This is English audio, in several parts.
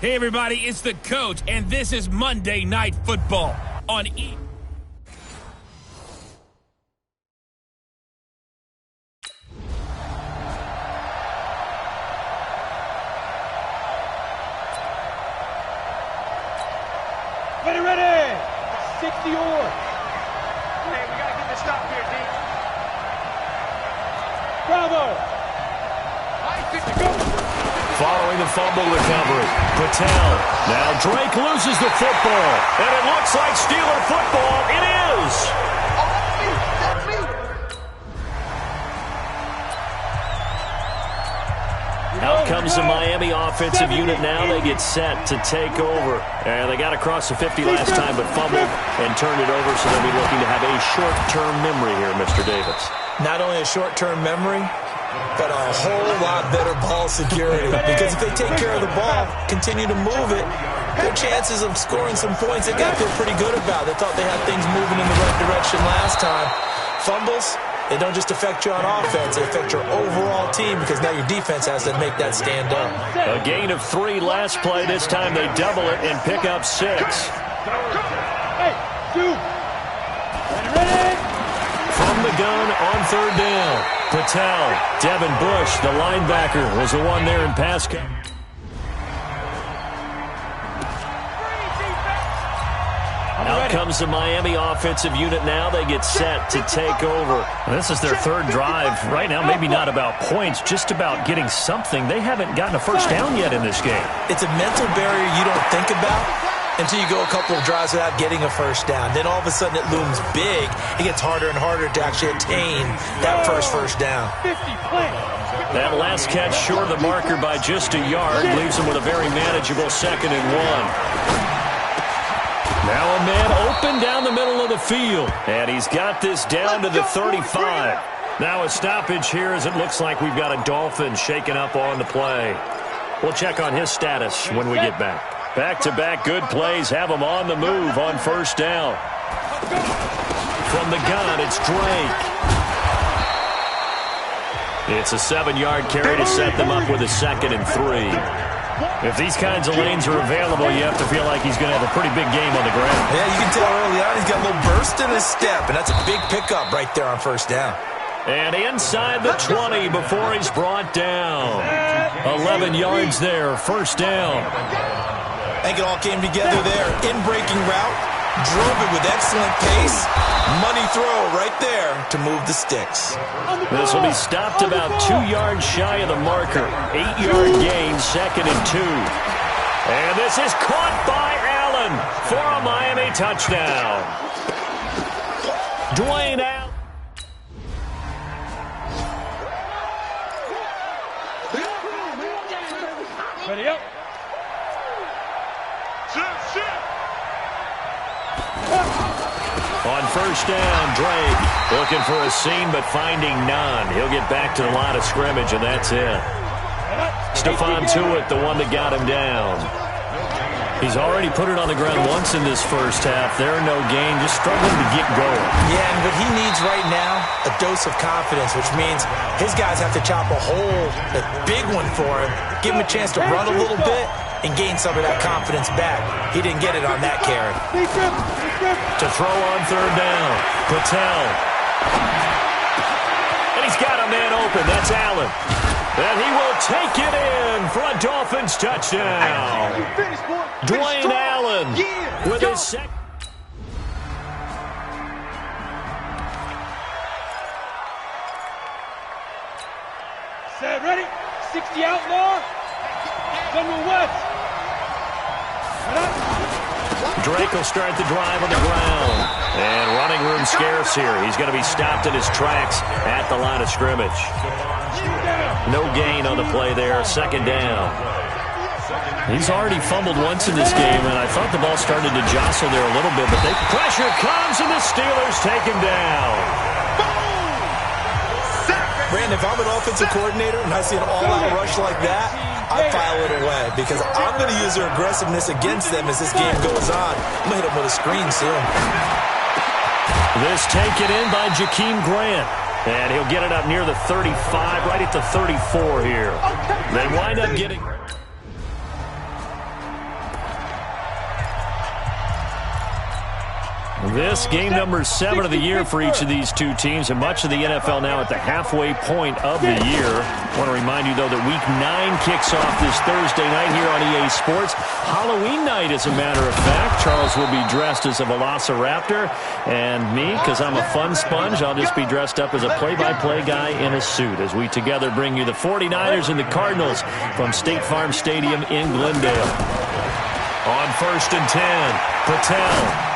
Hey everybody, it's the coach, and this is Monday Night Football on E. Ready! 60 or. Hey, we gotta get this stop here, D. Bravo! Nice, good to go. Following the fumble recovery, Patel. Now Drake loses the football, and it looks like Steeler football. It is. That's me. Out comes the Miami offensive unit now. They get set to take over. And they got across the 50 last time, but fumbled and turned it over, so they'll be looking to have a short-term memory here, Mr. Davis. Not only a short-term memory, but a whole lot better ball security. Because if they take care of the ball, continue to move it, their chances of scoring some points, they got to feel pretty good about. They thought they had things moving in the right direction last time. Fumbles, they don't just affect you on offense, they affect your overall team because now your defense has to make that stand up. A gain of 3 last play. This time they double it and pick up 6. Hey, shoot. Ready. From the gun on 3rd down. Patel, Devin Bush, the linebacker, was the one there in pass coverage. Out comes the Miami offensive unit now. They get set to take over. This is their 3rd drive. Right now, maybe not about points, just about getting something. They haven't gotten a first down yet in this game. It's a mental barrier you don't think about until you go a couple of drives without getting a first down. Then all of a sudden it looms big. It gets harder and harder to actually attain that first down. That last catch short of the marker by just a yard leaves them with a very manageable 2nd and 1. Now a man open down the middle of the field. And he's got this down to the 35. Now a stoppage here as it looks like we've got a Dolphin shaken up on the play. We'll check on his status when we get back. Back-to-back good plays have them on the move on 1st down. From the gun, it's Drake. It's a 7-yard carry to set them up with a 2nd and 3. If these kinds of lanes are available, you have to feel like he's going to have a pretty big game on the ground. Yeah, you can tell early on he's got a little burst in his step, and that's a big pickup right there on 1st down. And inside the 20 before he's brought down. 11 yards there, 1st down. I think it all came together there. In-breaking route, drove it with excellent pace. Money throw right there to move the sticks. This will be stopped about 2 yards shy of the marker. 8-yard gain, 2nd and 2. And this is caught by Allen for a Miami touchdown. Dwayne Allen. Ready up. On 1st down, Drake looking for a seam but finding none. He'll get back to the line of scrimmage, and that's it. Stephon Tuitt, the one that got him down. He's already put it on the ground once in this first half. There, no gain, just struggling to get going. Yeah, and what he needs right now, a dose of confidence, which means his guys have to chop a hole, a big one for him, give him a chance to run a little bit and gain some of that confidence back. He didn't get it on that carry. To throw on third down, Patel. And he's got a man open. That's Allen. And he will take it in for a Dolphins touchdown. Dwayne Allen with his second. Set, ready? 60 outlaw. General West. Drake will start the drive on the ground. And running room scarce here. He's going to be stopped in his tracks at the line of scrimmage. No gain on the play there. Second down. He's already fumbled once in this game, and I thought the ball started to jostle there a little bit, but pressure comes, and the Steelers take him down. Brandon, if I'm an offensive coordinator and I see an all-out rush like that, I file it away because I'm going to use their aggressiveness against them as this game goes on. I'm going to hit them with a screen soon. This taken in by Jakeem Grant. And he'll get it up near the 35, right at the 34 here. They wind up getting... This game number 7 of the year for each of these two teams, and much of the NFL now at the halfway point of the year. I want to remind you, though, that Week 9 kicks off this Thursday night here on EA Sports. Halloween night, as a matter of fact. Charles will be dressed as a Velociraptor, and me, because I'm a fun sponge, I'll just be dressed up as a play-by-play guy in a suit as we together bring you the 49ers and the Cardinals from State Farm Stadium in Glendale. On 1st and 10, Patel.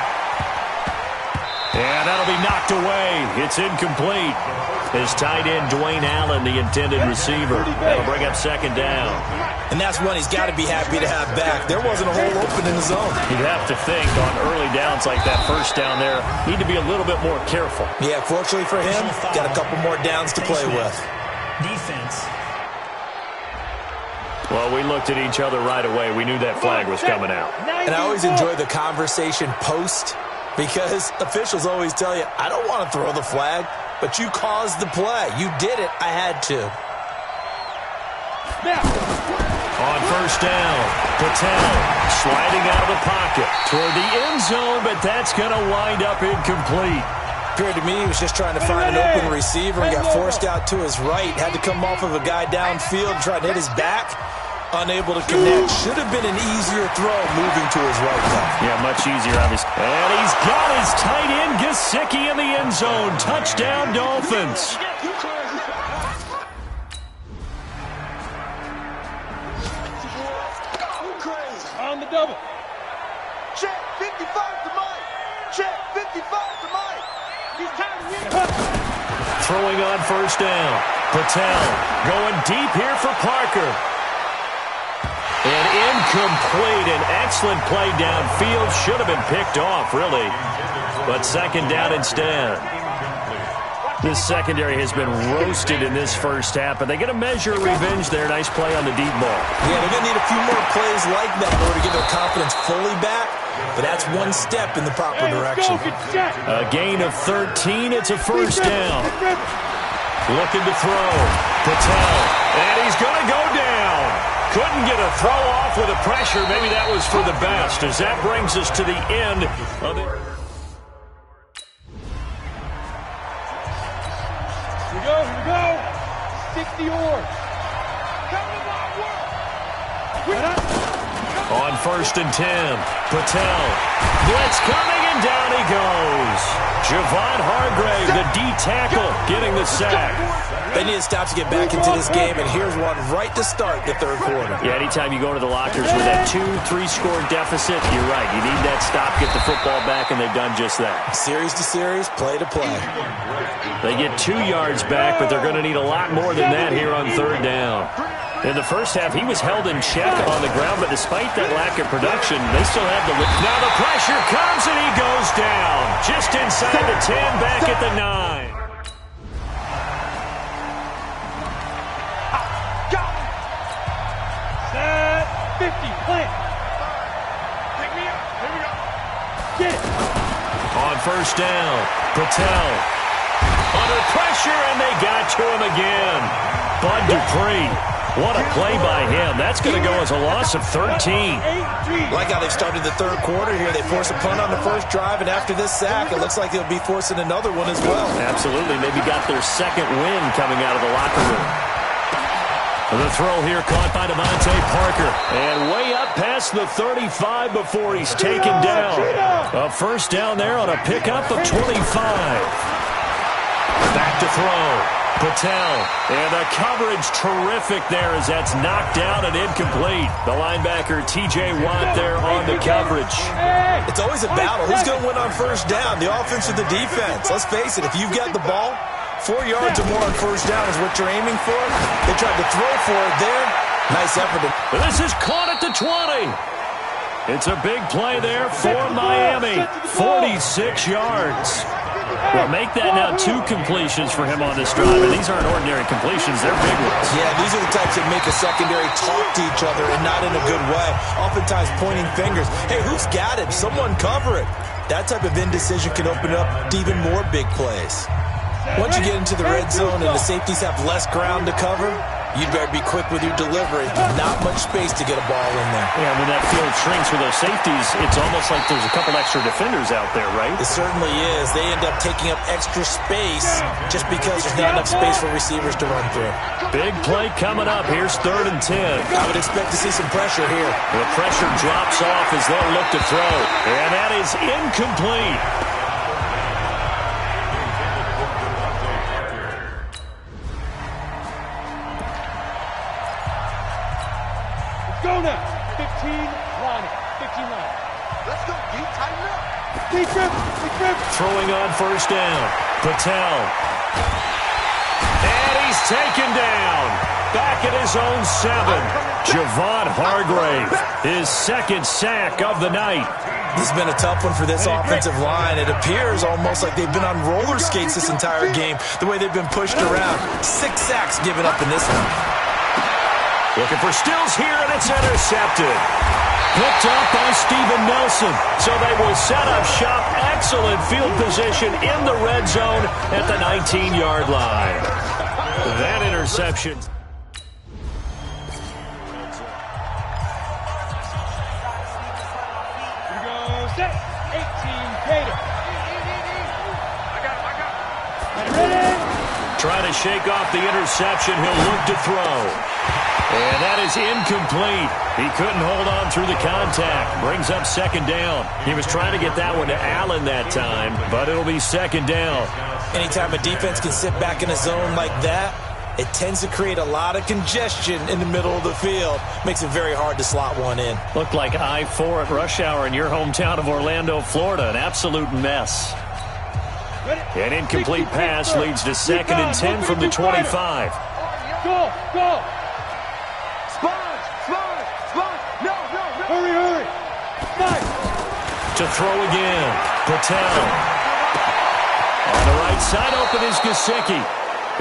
And that'll be knocked away. It's incomplete. His tight end, Dwayne Allen, the intended receiver. That'll bring up second down. And that's one he's got to be happy to have back. There wasn't a hole open in the zone. You'd have to think on early downs like that first down there, need to be a little bit more careful. Yeah, fortunately for him, got a couple more downs to play with. Defense. Well, we looked at each other right away. We knew that flag was coming out. And I always enjoy the conversation post, because officials always tell you, I don't want to throw the flag, but you caused the play. You did it. I had to. On first down, Patel sliding out of the pocket toward the end zone, but that's going to wind up incomplete. Appeared to me he was just trying to find an open receiver and got forced out to his right. Had to come off of a guy downfield and try to hit his back. Unable to connect. Should have been an easier throw moving to his right, though. Yeah, much easier, obviously. And he's got his tight end, Gesicki, in the end zone. Touchdown, Dolphins. On the double. Check 55 to Mike. Check 55 to Mike. He's tired. Throwing on first down. Patel going deep here for Parker. And incomplete. An excellent play downfield. Should have been picked off, really. But second down instead. This secondary has been roasted in this first half, but they get a measure of revenge there. Nice play on the deep ball. Yeah, they're going to need a few more plays like that in order to get their confidence fully back. But that's one step in the proper direction. A gain of 13. It's a first down. Looking to throw. Patel. And he's going to go down. Couldn't get a throw off with the pressure. Maybe that was for the best, as that brings us to the end of it. Here we go. 60 yards. On 1st and 10, Patel. Blitz coming, and down he goes. Javon Hargrave, the D tackle, getting the sack. They need to stop to get back into this game, and here's one right to start the third quarter. Yeah, anytime you go to the lockers with that 2-3 score deficit, you're right. You need that stop, get the football back, and they've done just that. Series to series, play to play. They get 2 yards back, but they're going to need a lot more than that here on third down. In the first half, he was held in check on the ground, but despite that lack of production, they still have the... Now the pressure comes, and he goes down. Just inside the 10, back at the 9. Set 50, plant. first down. Patel under pressure, and they got to him again. Bud Dupree. What a play by him. That's going to go as a loss of 13. Like how they started the third quarter here. They forced a punt on the first drive, and after this sack, it looks like they'll be forcing another one as well. Absolutely. Maybe got their second win coming out of the locker room. The throw here caught by Devontae Parker. And way up past the 35 before he's taken down. A first down there on a pickup of 25. Back to throw. Patel, and the coverage terrific there as that's knocked down and incomplete. The linebacker, T.J. Watt, there on the coverage. It's always a battle. Who's going to win on first down, the offense or the defense? Let's face it, if you've got the ball, 4 yards or more on first down is what you're aiming for. They tried to throw for it there. Nice effort. This is caught at the 20. It's a big play there for Miami. 46 yards. Well, make that now 2 completions for him on this drive. And these aren't ordinary completions. They're big ones. Yeah, these are the types that make a secondary talk to each other and not in a good way. Oftentimes pointing fingers. Hey, who's got it? Someone cover it. That type of indecision can open up to even more big plays. Once you get into the red zone and the safeties have less ground to cover, you'd better be quick with your delivery. Not much space to get a ball in there. Yeah, when that field shrinks with those safeties, it's almost like there's a couple extra defenders out there, right? It certainly is. They end up taking up extra space just because there's not enough space for receivers to run through. Big play coming up. Here's 3rd and 10. I would expect to see some pressure here. The pressure drops off as they'll look to throw. And that is incomplete. Go now. 15 line. 15 line. Let's go, D. Tighten up. Deep grip. Throwing on first down. Patel. And he's taken down. Back at his own 7. Javon Hargrave. His 2nd sack of the night. This has been a tough one for this offensive line. It appears almost like they've been on roller skates this entire game, the way they've been pushed around. 6 sacks given up in this one. Looking for Stills here, and it's intercepted. Picked up by Steven Nelson. So they will set up shop. Excellent field position in the red zone at the 19-yard line. That interception. Here goes set. 18 Gator. I got it. Ready? Trying to shake off the interception. He'll look to throw. And that is incomplete. He couldn't hold on through the contact. Brings up 2nd down. He was trying to get that one to Allen that time, but it'll be 2nd down. Anytime a defense can sit back in a zone like that, it tends to create a lot of congestion in the middle of the field. Makes it very hard to slot one in. Looked like I-4 at rush hour in your hometown of Orlando, Florida. An absolute mess. An incomplete pass leads to 2nd and 10 from the 25. Go. No. Hurry. Nice. To throw again. Patel. On the right side open is Gesicki.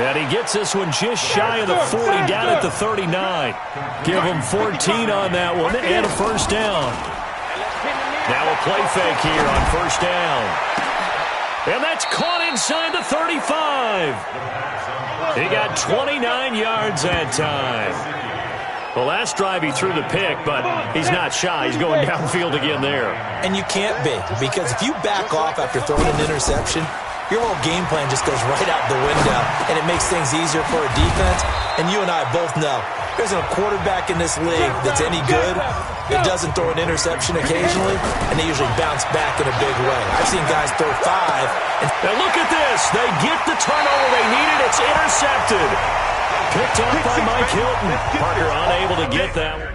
And he gets this one just shy of the 40, down at the 39. Give him 14 on that one and a first down. Now a play fake here on first down. And that's caught inside the 35. He got 29 yards that time. The last drive he threw the pick, but he's not shy. He's going downfield again there. And you can't be, because if you back off after throwing an interception, your whole game plan just goes right out the window, and it makes things easier for a defense. And you and I both know there's a quarterback in this league that's any good that doesn't throw an interception occasionally, and they usually bounce back in a big way. I've seen guys throw 5. And look at this. They get the turnover they needed. It's intercepted. Picked up by Mike Hilton. Parker unable to get that one.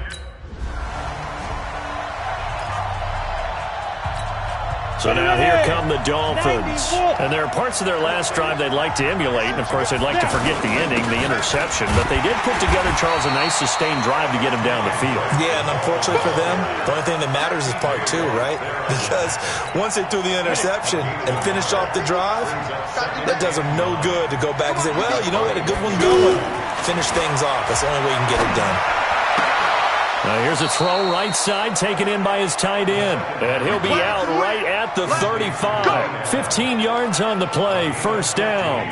So now here come the Dolphins. And there are parts of their last drive they'd like to emulate. And, of course, they'd like to forget the ending, the interception. But they did put together, Charles, a nice sustained drive to get him down the field. Yeah, and unfortunately for them, the only thing that matters is part 2, right? Because once they threw the interception and finished off the drive, that does them no good to go back and say, well, we had a good one going. Finish things off. That's the only way you can get it done. Here's a throw right side, taken in by his tight end. And he'll be out right at the 35. 15 yards on the play, first down.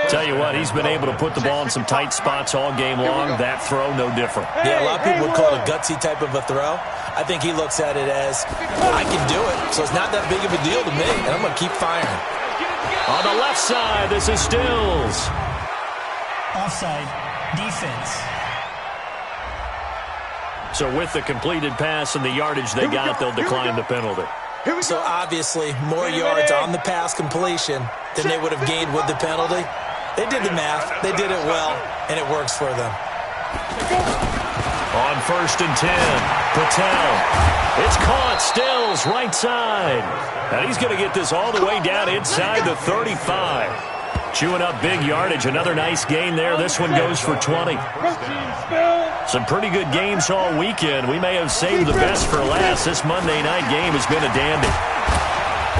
Tell you what, he's been able to put the ball in some tight spots all game long. That throw, no different. Yeah, a lot of people would call it a gutsy type of a throw. I think he looks at it as, I can do it, so it's not that big of a deal to me, and I'm going to keep firing. On the left side, this is Stills. Offside, defense. So with the completed pass and the yardage they got, they'll decline the penalty. So obviously, more yards on the pass completion than they would have gained with the penalty. They did the math, they did it well, and it works for them. On 1st and 10, Patel. It's caught, Stills, right side. And he's going to get this all the way down inside the 35. Chewing up big yardage. Another nice gain there. This one goes for 20. Some pretty good games all weekend. We may have saved the best for last. This Monday night game has been a dandy.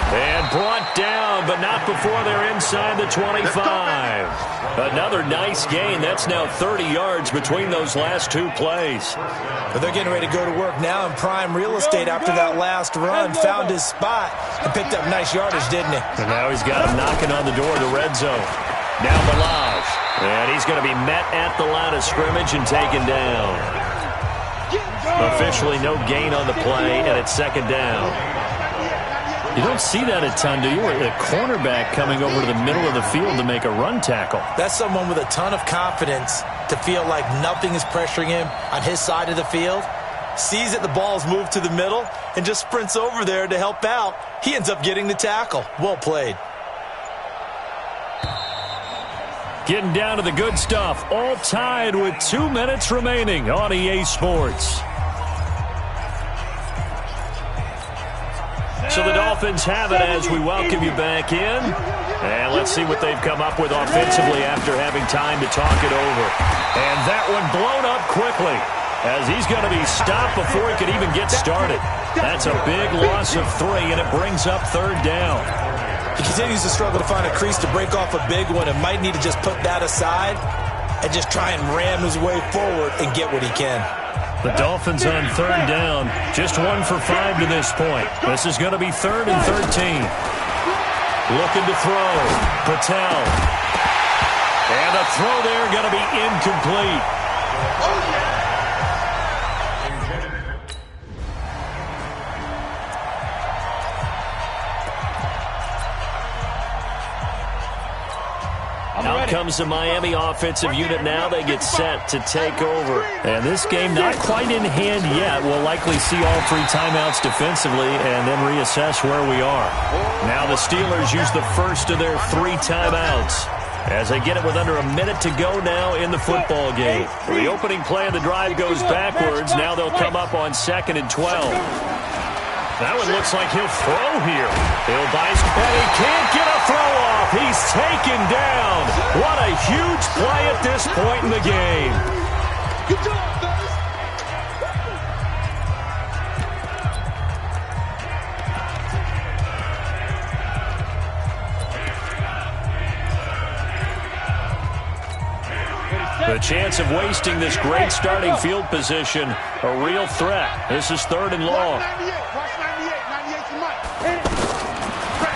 And brought down, but not before they're inside the 25. Another nice gain. That's now 30 yards between those last two plays. But they're getting ready to go to work now in prime real estate after that last run. Found his spot and picked up nice yardage, didn't he? And now he's got him knocking on the door of the red zone. Now Balaj. And he's going to be met at the line of scrimmage and taken down. Officially no gain on the play, and it's second down. You don't see that a ton, do you? A cornerback coming over to the middle of the field to make a run tackle. That's someone with a ton of confidence to feel like nothing is pressuring him on his side of the field. Sees that the ball's moved to the middle and just sprints over there to help out. He ends up getting the tackle. Well played. Getting down to the good stuff. All tied with 2 minutes remaining on EA Sports. So the Dolphins have it as we welcome you back in. And let's see what they've come up with offensively after having time to talk it over. And that one blown up quickly as he's going to be stopped before he could even get started. That's a big loss of 3, and it brings up third down. He continues to struggle to find a crease to break off a big one and might need to just put that aside and just try and ram his way forward and get what he can. The Dolphins on third down, just 1 for 5 to this point. This is going to be 3rd and 13. Looking to throw. Patel. And a throw there going to be incomplete. Out comes the Miami offensive unit now. They get set to take over. And this game not quite in hand yet. We'll likely see all 3 timeouts defensively and then reassess where we are. Now the Steelers use the first of their 3 timeouts as they get it with under a minute to go now in the football game. The opening play of the drive goes backwards. Now they'll come up on 2nd and 12. That one looks like he'll throw here. He'll buy his and he can't get a throw off. He's taken down. What a huge play at this point in the game. Good job, fellas. The chance of wasting this great starting field position, a real threat. This is 3rd and long.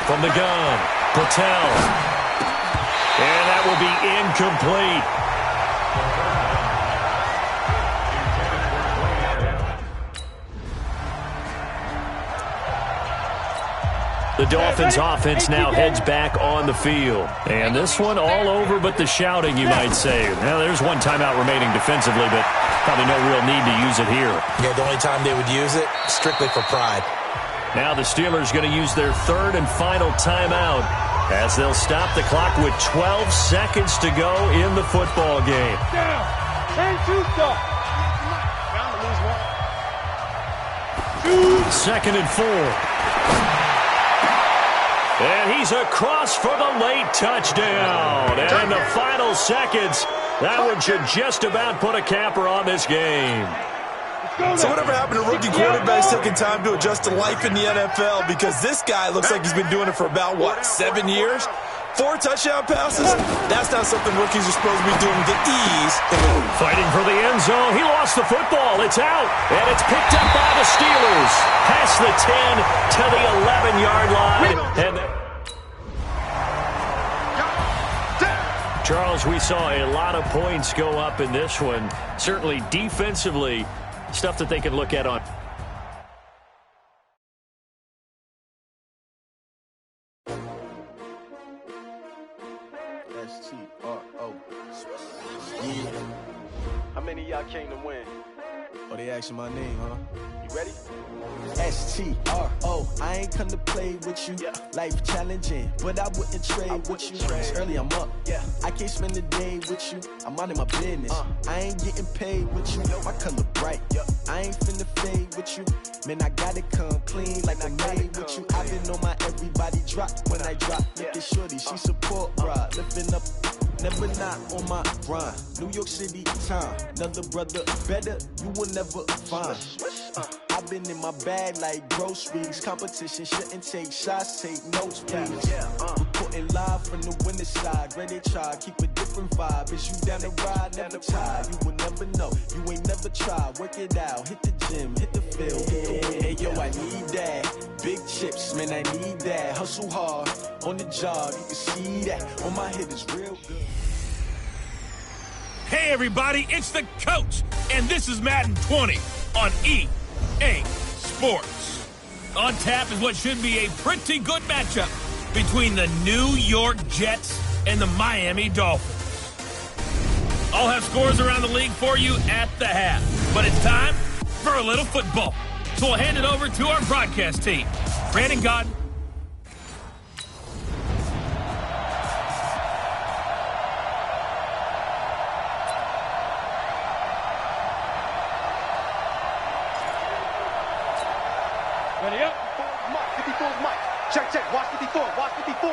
From the gun, Patel. And that will be incomplete. The Dolphins offense now heads back on the field. And this one all over but the shouting, you might say. Now, there's 1 timeout remaining defensively, but probably no real need to use it here. Yeah, the only time they would use it, strictly for pride. Now the Steelers going to use their 3rd and final timeout as they'll stop the clock with 12 seconds to go in the football game. Down. And 2 stop. 2nd and 4. And he's across for the late touchdown. And in the final seconds, that one should just about put a capper on this game. So whatever happened to rookie quarterbacks taking time to adjust to life in the NFL? Because this guy looks like he's been doing it for about, 7 years? 4 touchdown passes? That's not something rookies are supposed to be doing with ease. Fighting for the end zone. He lost the football. It's out. And it's picked up by the Steelers. Past the 10 to the 11-yard line. And Charles, we saw a lot of points go up in this one. Certainly defensively, stuff that they can look at on. S-T-R-O. Yeah. How many of y'all came to win? Oh, they asking my name, huh? You ready? S-T-R-O. I ain't come to play with you. Yeah. Life challenging, but I wouldn't trade with you. It's early, I'm up. Yeah. I can't spend the day with you. I'm minding my business. I ain't getting paid with you. My color bright. Yeah. I ain't finna fade with you. Man, I gotta come clean like I'm made with you. I've been on my everybody drop when I drop. Look at shorty, she support ride. Lifting up, never not on my grind. New York City time. Another brother better, you will never find. I've been in my bag like groceries. Competition shouldn't take shots, take notes, please. Reporting live from the winning side. Ready to try, keep a different vibe. Is you down the ride, never tired. You will never know, you ain't never tried. Work it out, hit the gym, hit the field. Hey, yo, I need that. Big chips, man, I need that. Hustle hard, on the job, you can see that. On my head is real good. Hey, everybody, it's the coach, and this is Madden 20 on EA Sports. On tap is what should be a pretty good matchup between the New York Jets and the Miami Dolphins. I'll have scores around the league for you at the half, but it's time for a little football. So we'll hand it over to our broadcast team. Brandon Godden. Ready up. 54's Mike. Check, check. Watch 54. Watch 54.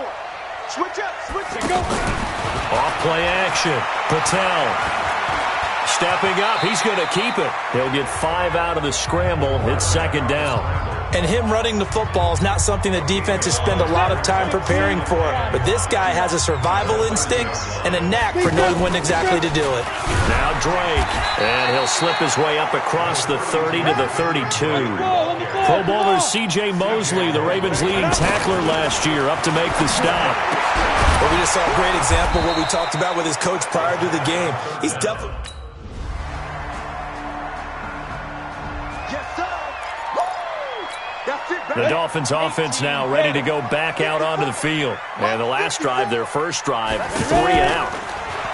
Switch up. Switch it. Go. Off play action. Patel. Stepping up. He's going to keep it. He'll get 5 out of the scramble. It's second down. And him running the football is not something that defenses spend a lot of time preparing for. But this guy has a survival instinct and a knack for knowing when exactly to do it. Now Drake. And he'll slip his way up across the 30 to the 32. Pro Bowler C.J. Mosley, the Ravens' leading tackler last year, up to make the stop. Well, we just saw a great example of what we talked about with his coach prior to the game. He's definitely... The Dolphins offense now ready to go back out onto the field. And the last drive, their first drive, 3 and out.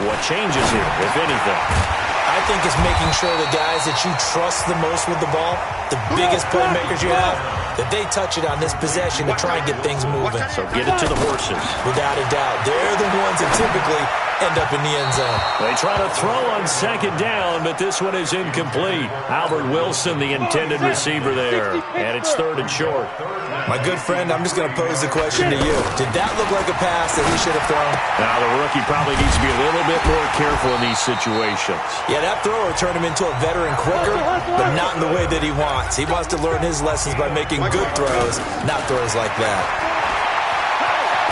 What changes here, if anything? I think it's making sure the guys that you trust the most with the ball, the biggest playmakers you have, that they touch it on this possession to try and get things moving. So get it to the horses. Without a doubt. They're the ones that typically end up in the end zone. They try to throw on second down, but this one is incomplete. Albert Wilson, the intended receiver there. And it's 3rd and short. My good friend, I'm just going to pose the question to you. Did that look like a pass that he should have thrown? Now, the rookie probably needs to be a little bit more careful in these situations. Yeah, that throw will turn him into a veteran quicker, but not in the way that he wants. He wants to learn his lessons by making good throws, not throws like that.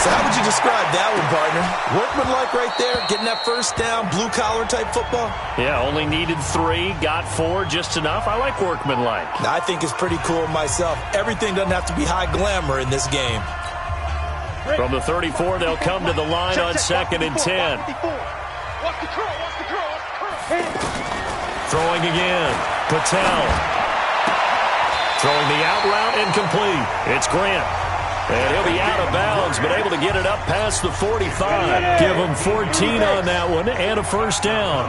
So how would you describe that one, partner? Workmanlike right there, getting that first down, blue-collar type football? Yeah, only needed 3, got 4, just enough. I like workmanlike. I think it's pretty cool myself. Everything doesn't have to be high glamour in this game. From the 34, they'll come to the line on 2nd and 10. Throwing again. Patel. Throwing the out route incomplete. It's Grant. And he'll be out of bounds, but able to get it up past the 45. Give him 14 on that one and a first down.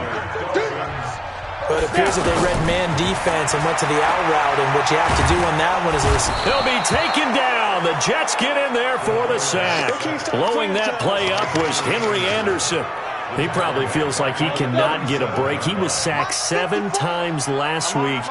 But it appears that they read man defense and went to the out route, and what you have to do on that one is... He'll be taken down. The Jets get in there for the sack. Blowing that play up was Henry Anderson. He probably feels like he cannot get a break. He was sacked 7 times last week.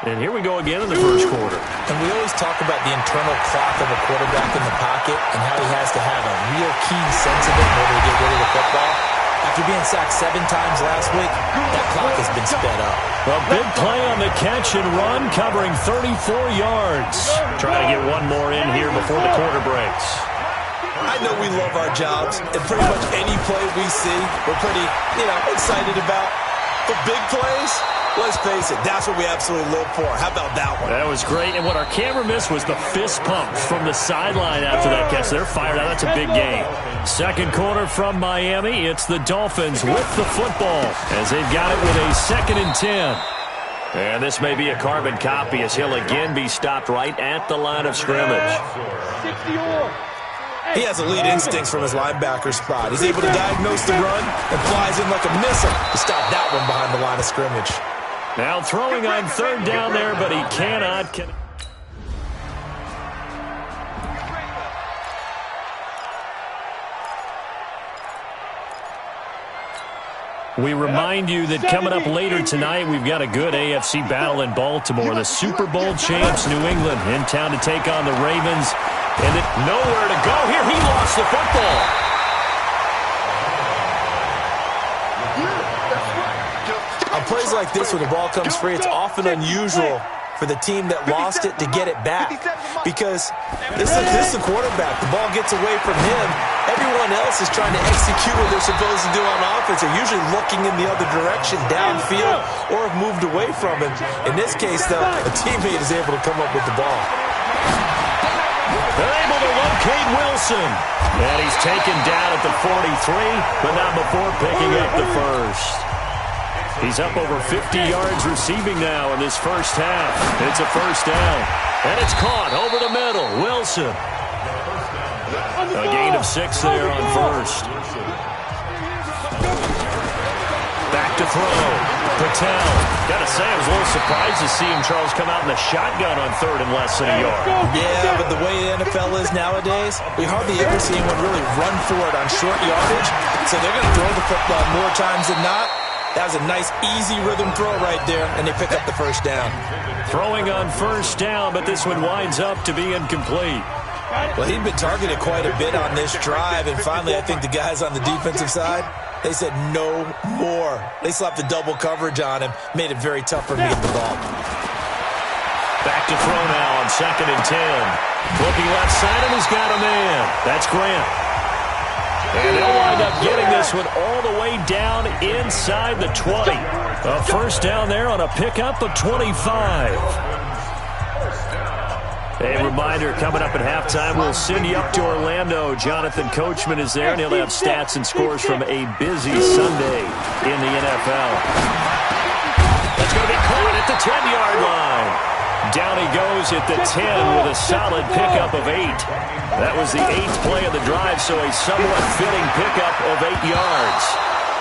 And here we go again in the first quarter. And we always talk about the internal clock of a quarterback in the pocket and how he has to have a real keen sense of it in order to get rid of the football. After being sacked 7 times last week, that clock has been sped up. A big play on the catch and run, covering 34 yards. Try to get one more in here before the quarter breaks. I know we love our jobs, and pretty much any play we see, we're pretty, excited about. But big plays, let's face it, that's what we absolutely live for. How about that one? That was great, and what our camera missed was the fist pump from the sideline after that catch. They're fired out. That's a big game. Second quarter from Miami. It's the Dolphins with the football as they've got it with a 2nd and 10. And this may be a carbon copy as he'll again be stopped right at the line of scrimmage. He has elite instincts from his linebacker spot. He's able to diagnose the run and flies in like a missile to stop that one behind the line of scrimmage. Now throwing on 3rd down there, but he cannot. We remind you that coming up later tonight, we've got a good AFC battle in Baltimore. The Super Bowl champs, New England, in town to take on the Ravens. And nowhere to go here. He lost the football. On plays like this where the ball comes free, it's often unusual for the team that lost it to get it back. Because this is the quarterback. The ball gets away from him. Everyone else is trying to execute what they're supposed to do on offense. They're usually looking in the other direction, downfield, or have moved away from him. In this case, though, a teammate is able to come up with the ball. They're able to locate Wilson. And he's taken down at the 43, but not before picking up the first. He's up over 50 yards receiving now in this first half. It's a first down. And it's caught over the middle. Wilson. A gain of 6 there on first. Back to throw. Patel. Got to say, I was a little surprised to see him, Charles, come out in the shotgun on 3rd and less than a yard. Yeah, but the way the NFL is nowadays, we hardly ever see anyone really run for it on short yardage. So they're going to throw the football more times than not. That was a nice, easy rhythm throw right there, and they pick up the first down. Throwing on first down, but this one winds up to be incomplete. Well, he'd been targeted quite a bit on this drive, and finally I think the guys on the defensive side, they said no more. They slapped the double coverage on him, made it very tough for him to get the ball. Back to throw now on 2nd and 10. Looking left side, and he's got a man. That's Grant. And they'll wind up getting this one all the way down inside the 20. A first down there on a pickup of 25. A reminder, coming up at halftime, we'll send you up to Orlando. Jonathan Coachman is there, and he'll have stats and scores from a busy Sunday in the NFL. That's going to be caught at the 10-yard line. Down he goes at the 10 with a solid pickup of 8. That was the 8th play of the drive, so a somewhat fitting pickup of 8 yards.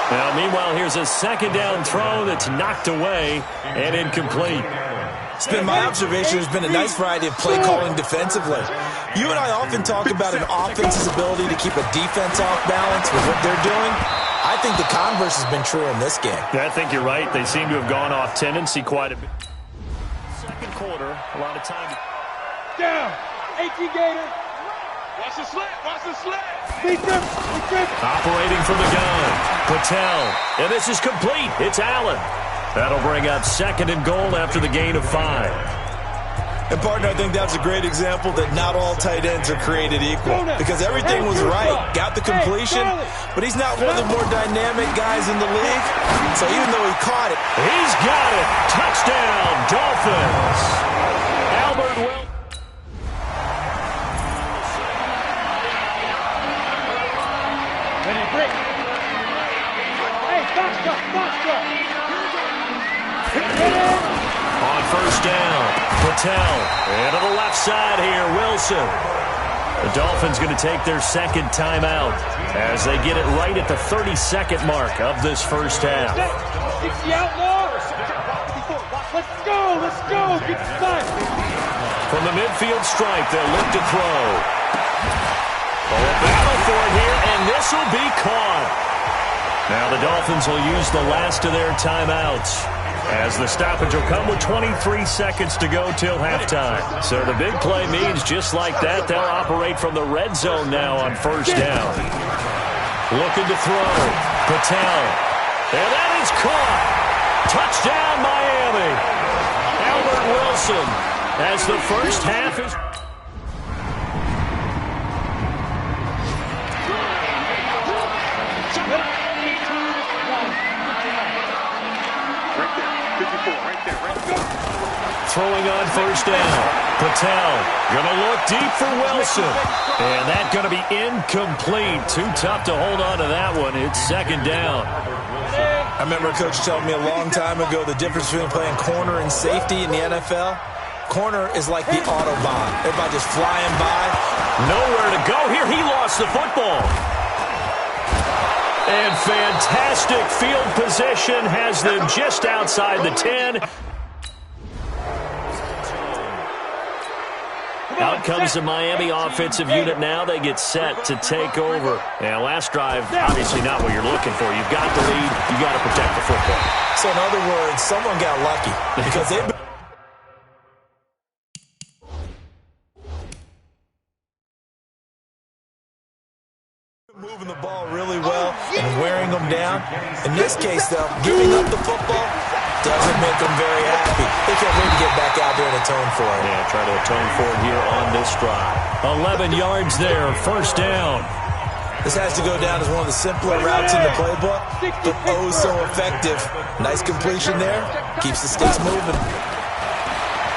Now, meanwhile, here's a 2nd down throw that's knocked away and incomplete. It's been my observation. There's been a nice variety of play calling defensively. You and I often talk about an offense's ability to keep a defense off balance with what they're doing. I think the converse has been true in this game. Yeah, I think you're right. They seem to have gone off tendency quite a bit. Second quarter, a lot of time. Down. 18 Gator. Watch the slant. Watch the slant. Operating from the gun. Patel. And this is complete. It's Allen. That'll bring up 2nd and goal after the gain of 5. And, partner, I think that's a great example that not all tight ends are created equal. Because everything was right. Got the completion, but he's not one of the more dynamic guys in the league. So even though he caught it, he's got it. Touchdown, Dolphins. Albert Will. On first down, Patel. And to the left side here, Wilson. The Dolphins going to take their 2nd timeout as they get it right at the 32nd mark of this first half. 60 outlaws. Let's go. Let's go. Get the spot. From the midfield stripe, they'll look to throw. Oh, a battle for it here, and this will be caught. Now the Dolphins will use the last of their timeouts as the stoppage will come with 23 seconds to go till halftime. So the big play means just like that, they'll operate from the red zone now on first down. Looking to throw. Patel. And that is caught. Touchdown, Miami. Albert Wilson as the first half is... throwing on first down. Patel going to look deep for Wilson. And that's going to be incomplete. Too tough to hold on to that one. It's second down. I remember a coach telling me a long time ago the difference between playing corner and safety in the NFL. Corner is like the Autobahn. Everybody just flying by. Nowhere to go here. He lost the football. And fantastic field position has them just outside the 10. Out comes the Miami offensive unit now. They get set to take over. And last drive, obviously not what you're looking for. You've got the lead. You've got to protect the football. So in other words, someone got lucky because they've been moving the ball really well and wearing them down. In this case, though, giving up the football doesn't make them very happy. They can't wait to get back out there and atone for it. Yeah, try to atone for it here on this drive. 11 yards there, first down. This has to go down as one of the simpler routes in the playbook, but oh so effective. Nice completion there. Keeps the sticks moving.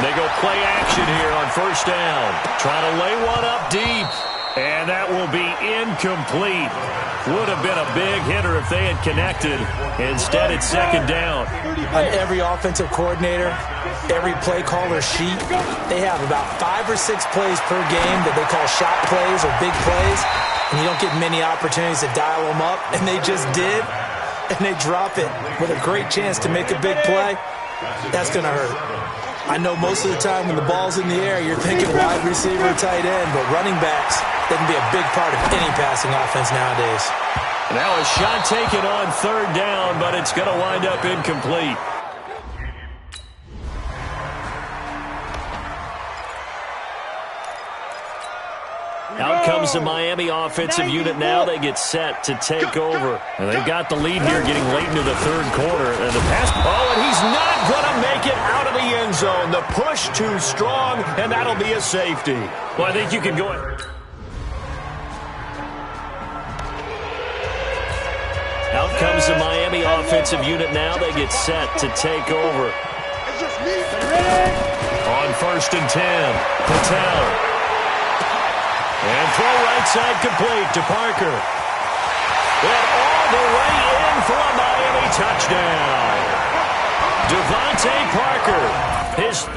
They go play action here on first down. Trying to lay one up deep. And that will be incomplete. Would have been a big hitter if they had connected. Instead, it's second down. On every offensive coordinator, every play caller sheet, they have about 5 or 6 plays per game that they call shot plays or big plays. And you don't get many opportunities to dial them up. And they just did. And they drop it with a great chance to make a big play. That's going to hurt. I know most of the time when the ball's in the air, you're thinking wide receiver, tight end, but running backs, they can be a big part of any passing offense nowadays. Now a shot taken on third down, but it's going to wind up incomplete. Out comes the Miami offensive unit now. They get set to take over. And they've got the lead here getting late into the third quarter. And the pass, and he's not going to make it out of the end zone. The push too strong, and that'll be a safety. Well, I think you can go ahead. Out comes the Miami offensive unit now. They get set to take over. On first and 10, Patel. And throw right side complete to Parker. And all the way in for a Miami touchdown. Devontae Parker. His...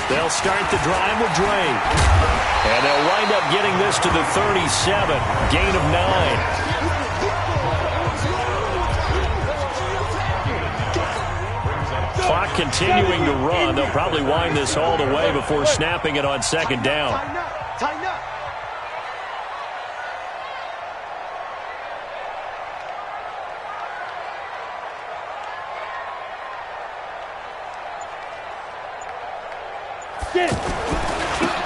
They'll start the drive with Drake. And they'll wind up getting this to the 37. Gain of 9. Clock continuing to run. They'll probably wind this all the way before snapping it on second down. Tighten up.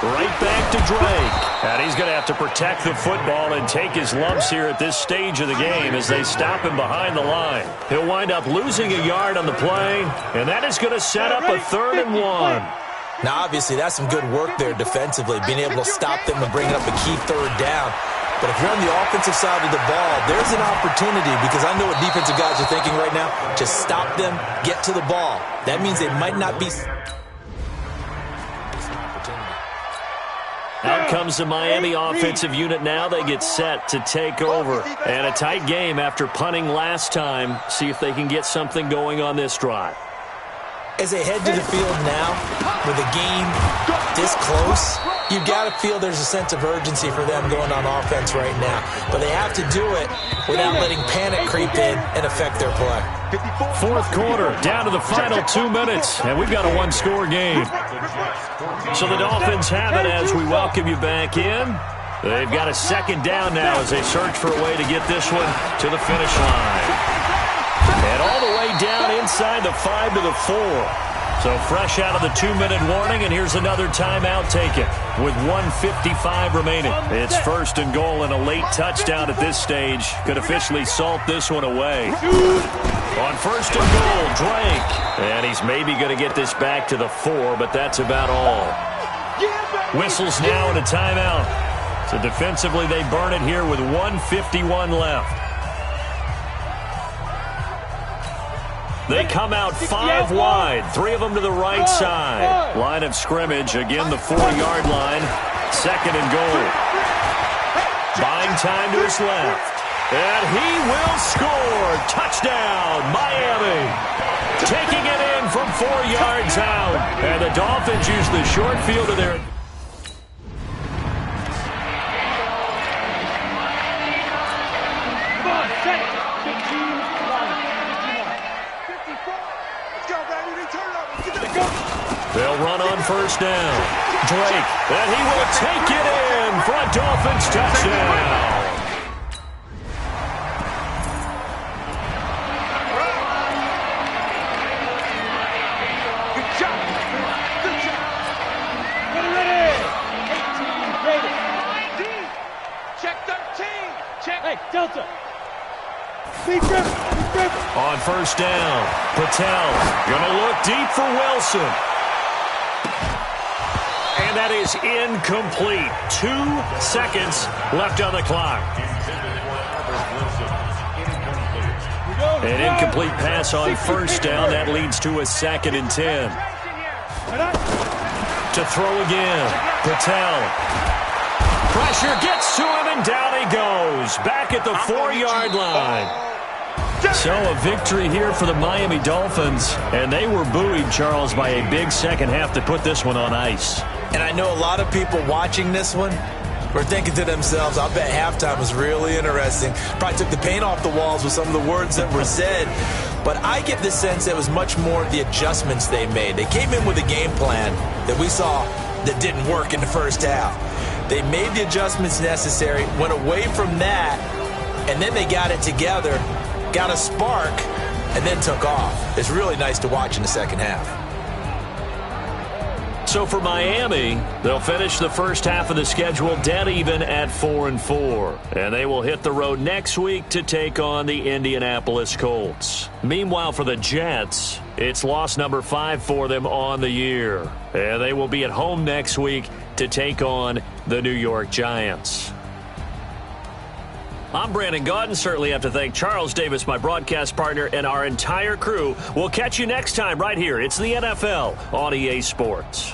Right back to Drake. And he's going to have to protect the football and take his lumps here at this stage of the game as they stop him behind the line. He'll wind up losing a yard on the play, and that is going to set up a 3rd and 1. Now, obviously, that's some good work there defensively, being able to stop them and bring up a key 3rd down. But if you're on the offensive side of the ball, there's an opportunity because I know what defensive guys are thinking right now. Just stop them, get to the ball. That means they might not be... Out comes the Miami offensive unit now. They get set to take over. And a tight game after punting last time. See if they can get something going on this drive. As they head to the field now, with the game this close, you've got to feel there's a sense of urgency for them going on offense right now. But they have to do it without letting panic creep in and affect their play. 4th quarter, down to the final 2 minutes, and we've got a 1-score game. So the Dolphins have it as we welcome you back in. They've got a 2nd down now as they search for a way to get this one to the finish line. And all the way down inside the 5 to the 4. So fresh out of the 2-minute warning, and here's another timeout taken with 1:55 remaining. It's first and goal, and a late touchdown at this stage could officially salt this one away. On first and goal, Drake. And he's maybe going to get this back to the 4, but that's about all. Whistles now and a timeout. So defensively, they burn it here with 1:51 left. They come out 5 wide, 3 of them to the right side. Line of scrimmage, again the 4-yard line. Second and goal. Buying time to his left. And he will score. Touchdown, Miami. Taking it in from 4 yards out. And the Dolphins use the short field of their... They'll run on first down. Drake, and he will take it in for a Dolphins touchdown. Good job. Good job. Get ready. 18, ready. D. Check 13. Check. Hey, Delta. Big grip. On first down, Patel gonna look deep for Wilson. And that is incomplete. 2 seconds left on the clock. An incomplete pass on first down. That leads to a 2nd and 10. To throw again, Patel. Pressure gets to him, and down he goes. Back at the 4-yard line. So a victory here for the Miami Dolphins, and they were buoyed, Charles, by a big second half to put this one on ice. And I know a lot of people watching this one were thinking to themselves, I bet halftime was really interesting. Probably took the paint off the walls with some of the words that were said. But I get the sense it was much more the adjustments they made. They came in with a game plan that we saw that didn't work in the first half. They made the adjustments necessary, went away from that, and then they got it together, got a spark, and then took off. It's really nice to watch in the second half. So for Miami, they'll finish the first half of the schedule dead even at 4-4. And they will hit the road next week to take on the Indianapolis Colts. Meanwhile, for the Jets, it's loss number 5 for them on the year. And they will be at home next week to take on the New York Giants. I'm Brandon Gaudin. Certainly have to thank Charles Davis, my broadcast partner, and our entire crew. We'll catch you next time right here. It's the NFL on EA Sports.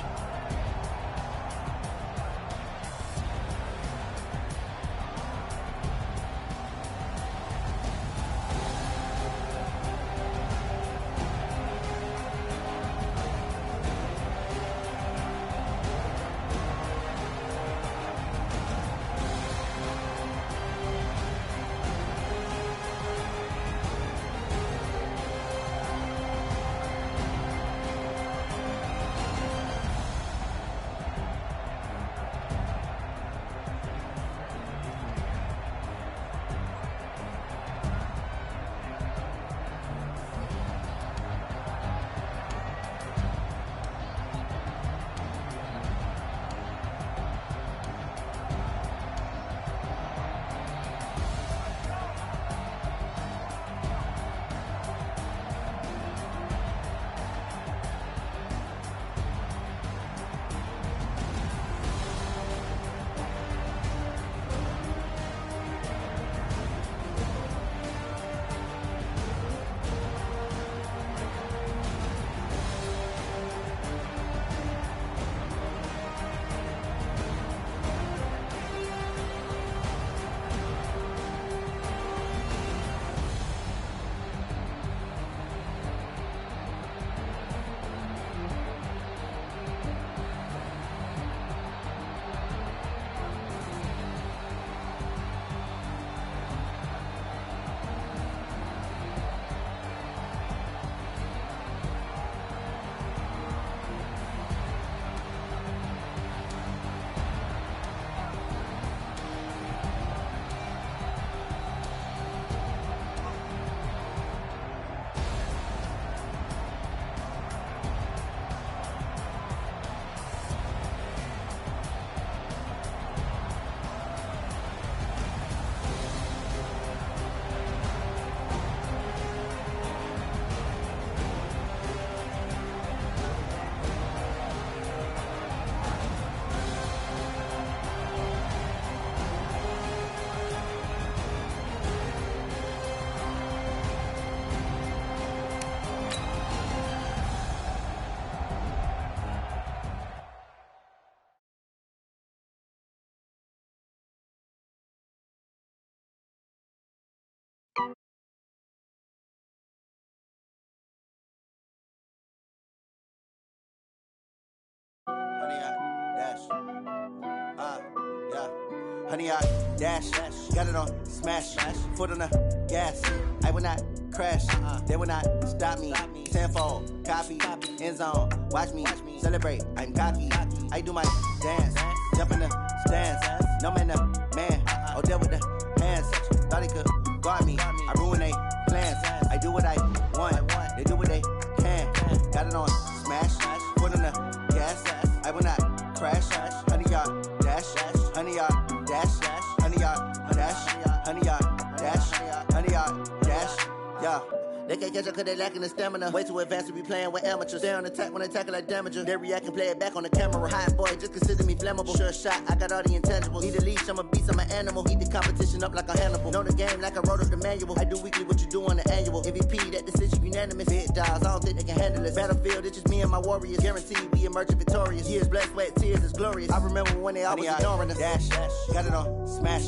Honey, I dash, got it on smash, foot on the gas. I will not crash, they will not stop me. Tenfold, copy, end zone, watch me celebrate. I'm cocky, I do my dance, jump in the stands. No man, man, oh, there with the hands. Thought he could guard me, I ruin they plans. I do what I want, they do what they can. Got it on smash, foot on the gas. I will not crash, honey, y'all dash, honey, y'all dash, honey, y'all dash, honey, y'all dash, honey, y'all dash, yeah. They can't catch up cause they lacking the stamina. Way too advanced to be playing with amateurs. Stay on attack when they tackle like damager. They react and play it back on the camera. Hot boy, just consider me flammable. Sure shot, I got all the intangibles. Need a leash, I'm a beast, I'm an animal. Eat the competition up like a Hannibal. Know the game like I wrote up the manual. I do weekly what you do on the annual. MVP, that decision unanimous. Big dogs, I don't think they can handle it. Battlefield, it's just me and my warriors. Guaranteed we emerging victorious. Years, blood, sweat, tears, it's glorious. I remember when they always ignoring us. Dash, got it on smash,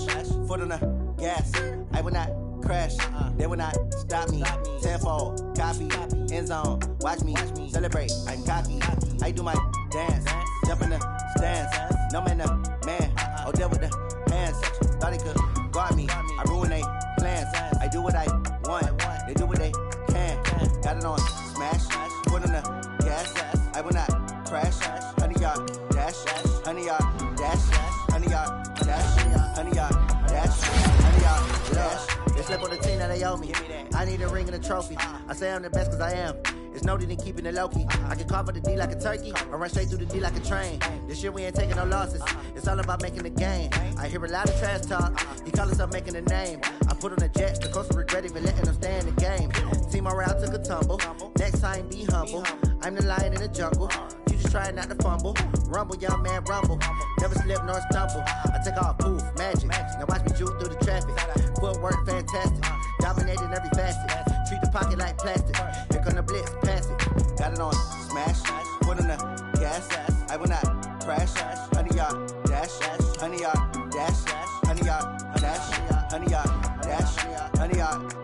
foot on the gas. I will not crash, they will not stop me. Tenfold, copy, end zone, watch me celebrate. I'm cocky, I do my dance, jump in the stands. No man, man, oh, there with the hands. Thought he could guard me, I ruin they plans. I do what I want, they do what they can. Got it on smash, foot on the gas. I will not crash, honey, y'all dash, honey, y'all dash, honey, y'all dash, honey, y'all dash, honey, y'all dash. They slip on the team that they owe me. I need a ring and a trophy. I say I'm the best cause I am. It's noted in keeping it low-key. I can carve up the D like a turkey or run straight through the D like a train. This year we ain't taking no losses. It's all about making the game. I hear a lot of trash talk. He call himself making a name. I put on the Jets. The coach will regret even letting them stay in the game. Team morale took a tumble. Next time be humble. I'm the lion in the jungle. You just trying not to fumble. Rumble, young man, rumble. Never slip nor stumble. I take off, poof, magic. Now watch me juke through the traffic. Footwork fantastic. Dominating every facet. Treat the pocket like plastic. Here come the blitz, pass it. Got it on smash. Foot on the gas. I will not crash. Honey, y'all dash. Honey, y'all dash. Honey, y'all dash. Honey, y'all dash. Honey, y'all